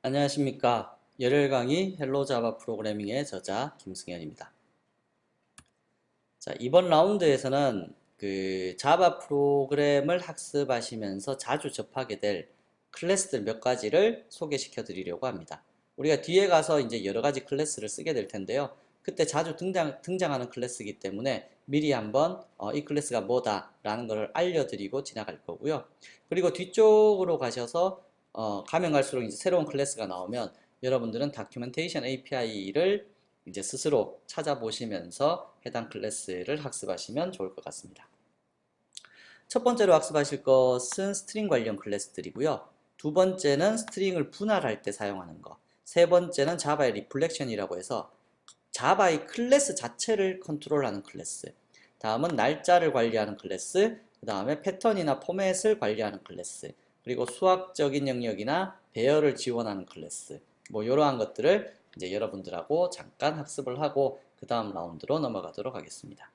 안녕하십니까. 열혈 강의 헬로 자바 프로그래밍의 저자 김승현입니다. 자, 이번 라운드에서는 그 자바 프로그램을 학습하시면서 자주 접하게 될 클래스들 몇 가지를 소개시켜 드리려고 합니다. 우리가 뒤에 가서 이제 여러 가지 클래스를 쓰게 될 텐데요. 그때 자주 등장하는 클래스이기 때문에 미리 한번 이 클래스가 뭐다라는 것을 알려드리고 지나갈 거고요. 그리고 뒤쪽으로 가셔서 가면 갈수록 이제 새로운 클래스가 나오면 여러분들은 다큐멘테이션 API를 이제 스스로 찾아보시면서 해당 클래스를 학습하시면 좋을 것 같습니다. 첫 번째로 학습하실 것은 스트링 관련 클래스들이고요. 두 번째는 스트링을 분할할 때 사용하는 것. 세 번째는 자바의 리플렉션이라고 해서 자바의 클래스 자체를 컨트롤하는 클래스. 다음은 날짜를 관리하는 클래스. 그 다음에 패턴이나 포맷을 관리하는 클래스. 그리고 수학적인 영역이나 배열을 지원하는 클래스. 뭐 이러한 것들을 이제 여러분들하고 잠깐 학습을 하고 그 다음 라운드로 넘어가도록 하겠습니다.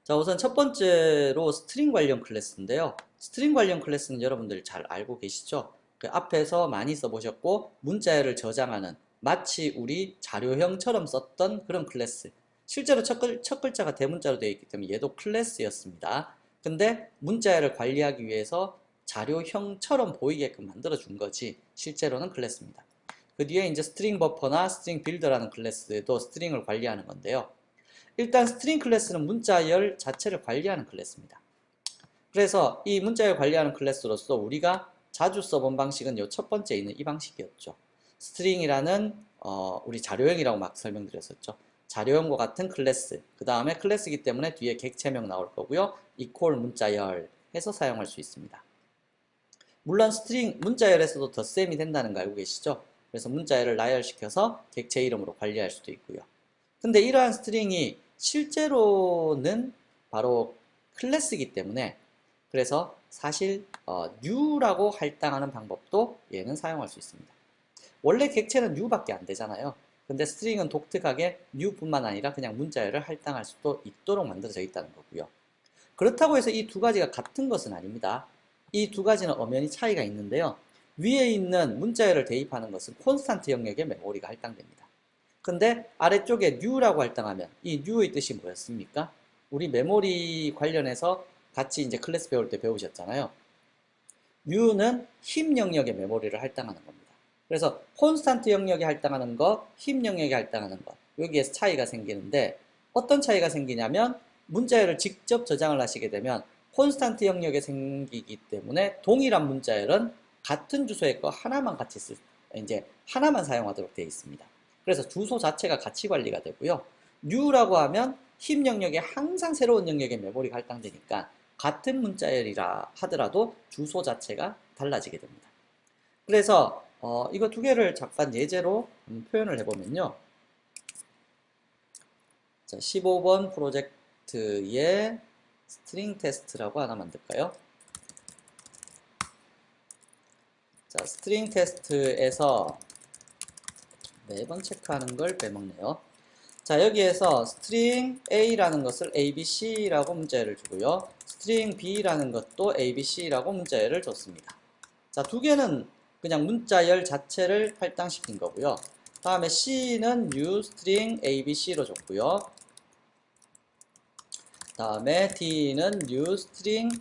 자, 우선 첫 번째로 스트링 관련 클래스인데요. 스트링 관련 클래스는 여러분들 잘 알고 계시죠? 그 앞에서 많이 써보셨고 문자열을 저장하는 마치 우리 자료형처럼 썼던 그런 클래스. 실제로 첫 글자가 대문자로 되어 있기 때문에 얘도 클래스였습니다. 근데 문자열을 관리하기 위해서 자료형처럼 보이게끔 만들어 준 거지 실제로는 클래스입니다. 그 뒤에 이제 스트링 버퍼나 스트링 빌더라는 클래스도 스트링을 관리하는 건데요. 일단 스트링 클래스는 문자열 자체를 관리하는 클래스입니다. 그래서 이 문자열 관리하는 클래스로서 우리가 자주 써본 방식은 이 첫 번째 있는 이 방식이었죠. 스트링이라는 우리 자료형이라고 막 설명드렸었죠. 자료형과 같은 클래스, 그 다음에 클래스이기 때문에 뒤에 객체명 나올 거고요. 이퀄 문자열 해서 사용할 수 있습니다. 물론 스트링 문자열에서도 덧셈이 된다는 거 알고 계시죠? 그래서 문자열을 나열시켜서 객체 이름으로 관리할 수도 있고요. 근데 이러한 스트링이 실제로는 바로 클래스이기 때문에 그래서 사실 new라고 할당하는 방법도 얘는 사용할 수 있습니다. 원래 객체는 new밖에 안 되잖아요. 근데 스트링은 독특하게 new뿐만 아니라 그냥 문자열을 할당할 수도 있도록 만들어져 있다는 거고요. 그렇다고 해서 이 두 가지가 같은 것은 아닙니다. 이 두 가지는 엄연히 차이가 있는데요. 위에 있는 문자열을 대입하는 것은 콘스탄트 영역의 메모리가 할당됩니다. 근데 아래쪽에 new라고 할당하면 이 new의 뜻이 뭐였습니까? 우리 메모리 관련해서 같이 이제 클래스 배울 때 배우셨잖아요. new는 힙 영역의 메모리를 할당하는 겁니다. 그래서 콘스탄트 영역에 할당하는 것, 힙 영역에 할당하는 것 여기에서 차이가 생기는데 어떤 차이가 생기냐면 문자열을 직접 저장을 하시게 되면 콘스탄트 영역에 생기기 때문에 동일한 문자열은 같은 주소의 거 하나만 같이 이제 하나만 사용하도록 되어 있습니다. 그래서 주소 자체가 같이 관리가 되고요. new라고 하면 힙 영역에 항상 새로운 영역의 메모리가 할당되니까 같은 문자열이라 하더라도 주소 자체가 달라지게 됩니다. 그래서 이거 두 개를 잠깐 예제로 표현을 해보면요. 자, 15번 프로젝트의 스트링 테스트라고 하나 만들까요? 자, 스트링 테스트에서 매번 체크하는 걸 빼먹네요. 자, 여기에서 스트링 A라는 것을 ABC라고 문자열을 주고요. 스트링 B라는 것도 ABC라고 문자열을 줬습니다. 자, 두 개는 그냥 문자열 자체를 할당시킨 거고요. 다음에 C는 new string ABC로 줬고요. 다음에 D는 new string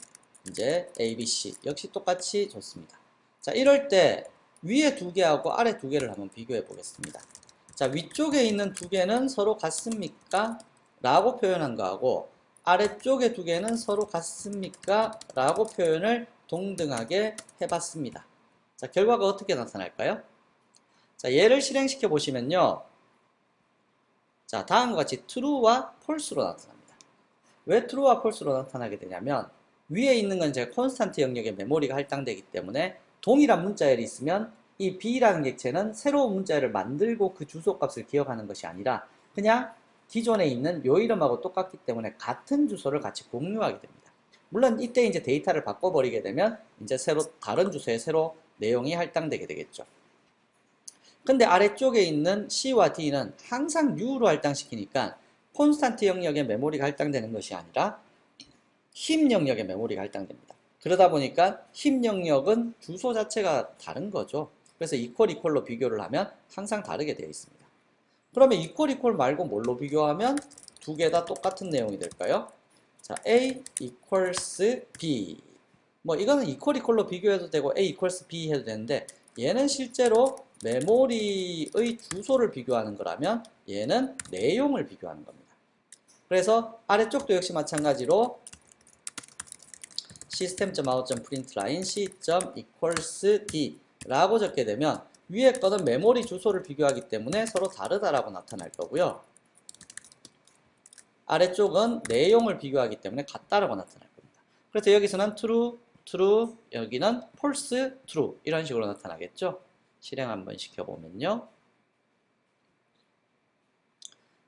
이제 ABC 역시 똑같이 줬습니다. 자, 이럴 때 위에 두 개하고 아래 두 개를 한번 비교해 보겠습니다. 자, 위쪽에 있는 두 개는 서로 같습니까? 라고 표현한 거하고 아래쪽에 두 개는 서로 같습니까? 라고 표현을 동등하게 해봤습니다. 자, 결과가 어떻게 나타날까요? 자, 얘를 실행시켜 보시면요. 자, 다음과 같이 true와 false로 나타납니다. 왜 true와 false로 나타나게 되냐면 위에 있는 건 제가 콘스탄트 영역의 메모리가 할당되기 때문에 동일한 문자열이 있으면 이 B라는 객체는 새로운 문자열을 만들고 그 주소값을 기억하는 것이 아니라 그냥 기존에 있는 요 이름하고 똑같기 때문에 같은 주소를 같이 공유하게 됩니다. 물론 이때 이제 데이터를 바꿔버리게 되면 이제 새로 다른 주소에 새로 내용이 할당되게 되겠죠. 근데 아래쪽에 있는 C와 D는 항상 U로 할당시키니까 콘스탄트 영역의 메모리가 할당되는 것이 아니라 힙 영역의 메모리가 할당됩니다. 그러다 보니까 힙 영역은 주소 자체가 다른 거죠. 그래서 이퀄로 비교를 하면 항상 다르게 되어 있습니다. 그러면 이퀄 말고 뭘로 비교하면 두 개 다 똑같은 내용이 될까요? 자, A equals B. 뭐 이거는 이퀄로 비교해도 되고 A equals B 해도 되는데 얘는 실제로 메모리의 주소를 비교하는 거라면 얘는 내용을 비교하는 겁니다. 그래서 아래쪽도 역시 마찬가지로 system.out.println c.equals d 라고 적게 되면 위에 거는 메모리 주소를 비교하기 때문에 서로 다르다라고 나타날 거고요. 아래쪽은 내용을 비교하기 때문에 같다라고 나타날 겁니다. 그래서 여기서는 true, true, 여기는 false, true 이런 식으로 나타나겠죠. 실행 한번 시켜보면요.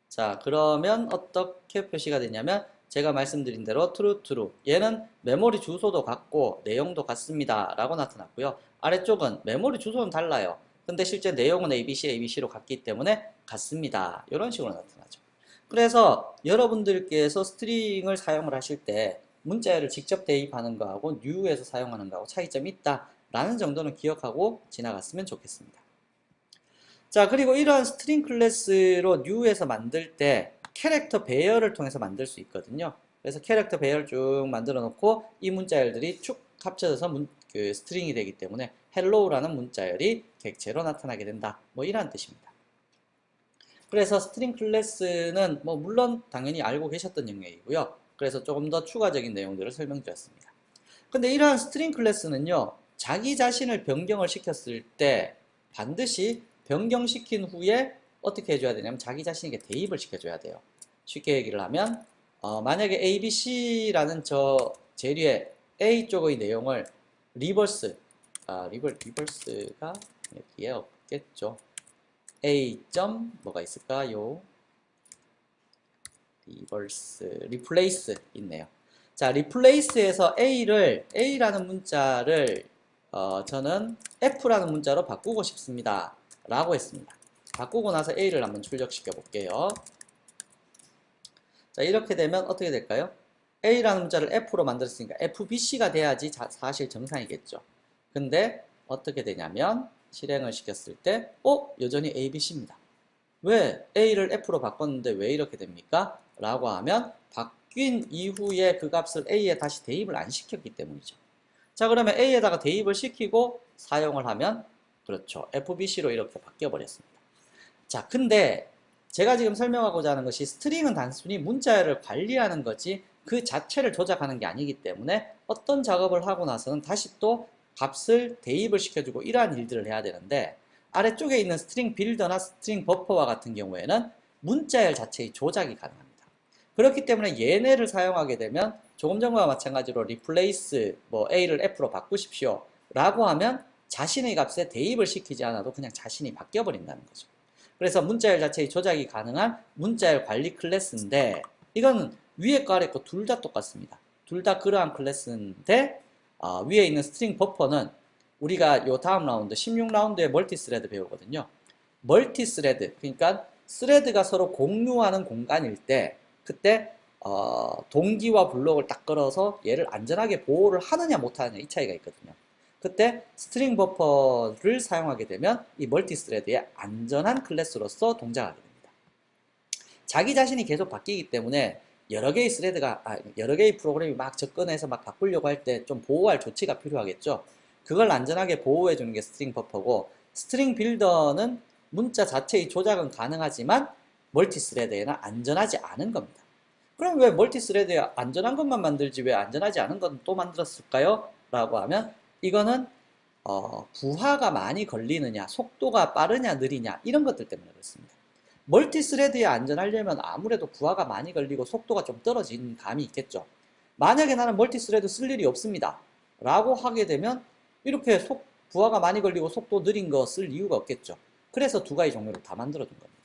자, 그러면 어떻게 표시가 되냐면 제가 말씀드린 대로 true, true. 얘는 메모리 주소도 같고 내용도 같습니다 라고 나타났고요. 아래쪽은 메모리 주소는 달라요. 근데 실제 내용은 ABC, ABC로 같기 때문에 같습니다. 이런 식으로 나타나죠. 그래서 여러분들께서 스트링을 사용을 하실 때 문자열을 직접 대입하는 거하고 new에서 사용하는 거하고 차이점이 있다 라는 정도는 기억하고 지나갔으면 좋겠습니다. 자, 그리고 이러한 스트링 클래스로 new에서 만들 때 캐릭터 배열을 통해서 만들 수 있거든요. 그래서 캐릭터 배열 쭉 만들어 놓고 이 문자열들이 쭉 합쳐져서 스트링이 되기 때문에 hello라는 문자열이 객체로 나타나게 된다. 뭐 이런 뜻입니다. 그래서 스트링 클래스는 뭐 물론 당연히 알고 계셨던 영역이고요. 그래서 조금 더 추가적인 내용들을 설명드렸습니다. 근데 이러한 스트링 클래스는요, 자기 자신을 변경을 시켰을 때 반드시 변경시킨 후에 어떻게 해줘야 되냐면 자기 자신에게 대입을 시켜줘야 돼요. 쉽게 얘기를 하면 만약에 ABC라는 저 재료의 A 쪽의 내용을 리버스가 여기에 없겠죠. A 점 뭐가 있을까요? 리플레이스 있네요. 자, 리플레이스에서 A라는 문자를 저는 F라는 문자로 바꾸고 싶습니다 라고 했습니다. 바꾸고 나서 A를 한번 출력시켜 볼게요. 자, 이렇게 되면 어떻게 될까요? A라는 문자를 F로 만들었으니까 FBC가 돼야지 사실 정상이겠죠. 근데 어떻게 되냐면 실행을 시켰을 때 여전히 ABC입니다. 왜 A를 F로 바꿨는데 왜 이렇게 됩니까? 라고 하면 바뀐 이후에 그 값을 A에 다시 대입을 안 시켰기 때문이죠. 자, 그러면 A에다가 대입을 시키고 사용을 하면 그렇죠. FBC로 이렇게 바뀌어 버렸습니다. 자, 근데 제가 지금 설명하고자 하는 것이 스트링은 단순히 문자열을 관리하는 거지 그 자체를 조작하는 게 아니기 때문에 어떤 작업을 하고 나서는 다시 또 값을 대입을 시켜주고 이러한 일들을 해야 되는데 아래쪽에 있는 스트링 빌더나 스트링 버퍼와 같은 경우에는 문자열 자체의 조작이 가능합니다. 그렇기 때문에 얘네를 사용하게 되면 조금 전과 마찬가지로 replace 뭐 A를 F로 바꾸십시오 라고 하면 자신의 값에 대입을 시키지 않아도 그냥 자신이 바뀌어 버린다는 거죠. 그래서 문자열 자체의 조작이 가능한 문자열 관리 클래스인데 이건 위에 거 아래 거 둘 다 똑같습니다. 둘 다 그러한 클래스인데 위에 있는 스트링 버퍼는 우리가 요 다음 라운드 16라운드에 멀티스레드 배우거든요. 멀티스레드 그러니까 스레드가 서로 공유하는 공간일 때 그때 동기와 블록을 딱 걸어서 얘를 안전하게 보호를 하느냐 못하느냐 이 차이가 있거든요. 그때 스트링 버퍼를 사용하게 되면 이 멀티스레드의 안전한 클래스로서 동작하게 됩니다. 자기 자신이 계속 바뀌기 때문에 여러 개의 여러 개의 프로그램이 막 접근해서 막 바꾸려고 할 때 좀 보호할 조치가 필요하겠죠. 그걸 안전하게 보호해 주는 게 스트링 버퍼고 스트링 빌더는 문자 자체의 조작은 가능하지만 멀티스레드에는 안전하지 않은 겁니다. 그럼 왜 멀티스레드에 안전한 것만 만들지 왜 안전하지 않은 건 또 만들었을까요? 라고 하면 이거는 부하가 많이 걸리느냐, 속도가 빠르냐, 느리냐 이런 것들 때문에 그렇습니다. 멀티스레드에 안전하려면 아무래도 부하가 많이 걸리고 속도가 좀 떨어진 감이 있겠죠. 만약에 나는 멀티스레드 쓸 일이 없습니다. 라고 하게 되면 이렇게 부하가 많이 걸리고 속도 느린 거 쓸 이유가 없겠죠. 그래서 두 가지 종류를 다 만들어 둔 겁니다.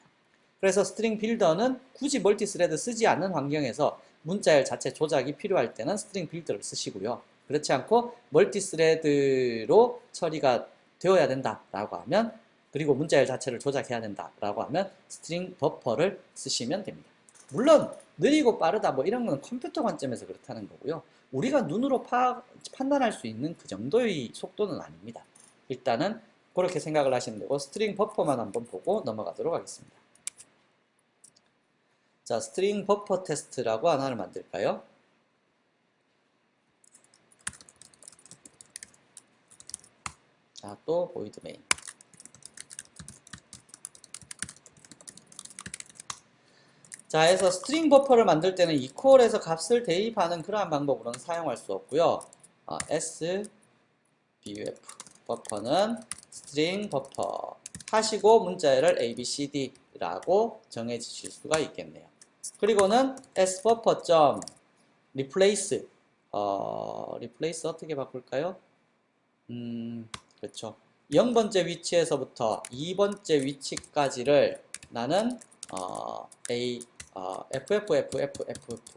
그래서 스트링 빌더는 굳이 멀티스레드 쓰지 않는 환경에서 문자열 자체 조작이 필요할 때는 스트링 빌더를 쓰시고요. 그렇지 않고 멀티스레드로 처리가 되어야 된다라고 하면 그리고 문자열 자체를 조작해야 된다라고 하면 스트링 버퍼를 쓰시면 됩니다. 물론 느리고 빠르다 뭐 이런 건 컴퓨터 관점에서 그렇다는 거고요. 우리가 눈으로 판단할 수 있는 그 정도의 속도는 아닙니다. 일단은 그렇게 생각을 하시면 되고 스트링 버퍼만 한번 보고 넘어가도록 하겠습니다. 자, 스트링 버퍼 테스트라고 하나를 만들까요? 자, 또 void main. 자, 해서 스트링 버퍼를 만들 때는 equal에서 값을 대입하는 그러한 방법으로는 사용할 수 없고요. sbuf 버퍼는 스트링 버퍼 하시고 문자열을 abcd라고 정해 주실 수가 있겠네요. 그리고는 sbuffer. replace replace 어떻게 바꿀까요? 그렇죠. 0번째 위치에서부터 2번째 위치까지를 나는 FFFFF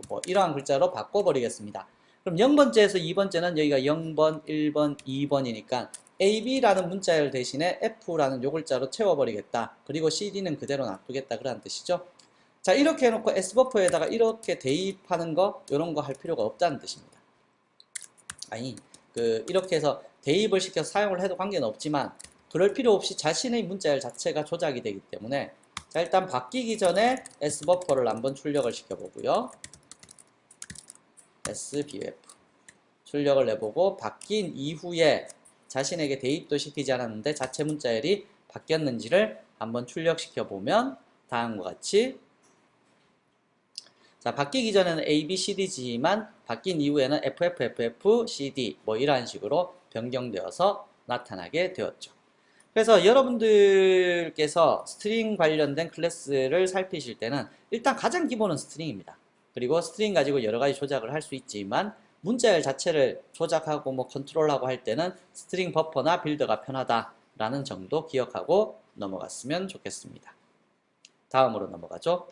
뭐 이러한 글자로 바꿔버리겠습니다. 그럼 0번째에서 2번째는 여기가 0번, 1번, 2번이니까 AB라는 문자열 대신에 F라는 요 글자로 채워버리겠다. 그리고 CD는 그대로 놔두겠다. 그런 뜻이죠. 자, 이렇게 해놓고 S버퍼에다가 이렇게 대입하는 거, 요런 거 할 필요가 없다는 뜻입니다. 아니, 이렇게 해서 대입을 시켜서 사용을 해도 관계는 없지만, 그럴 필요 없이 자신의 문자열 자체가 조작이 되기 때문에, 자, 일단 바뀌기 전에 S버퍼를 한번 출력을 시켜보고요. SBF. 출력을 내보고, 바뀐 이후에 자신에게 대입도 시키지 않았는데 자체 문자열이 바뀌었는지를 한번 출력시켜보면, 다음과 같이 자, 바뀌기 전에는 A, B, C, D지만 바뀐 이후에는 F, F, F, F, C, D 뭐 이러한 식으로 변경되어서 나타나게 되었죠. 그래서 여러분들께서 스트링 관련된 클래스를 살피실 때는 일단 가장 기본은 스트링입니다. 그리고 스트링 가지고 여러 가지 조작을 할 수 있지만 문자열 자체를 조작하고 뭐 컨트롤하고 할 때는 스트링 버퍼나 빌더가 편하다라는 정도 기억하고 넘어갔으면 좋겠습니다. 다음으로 넘어가죠.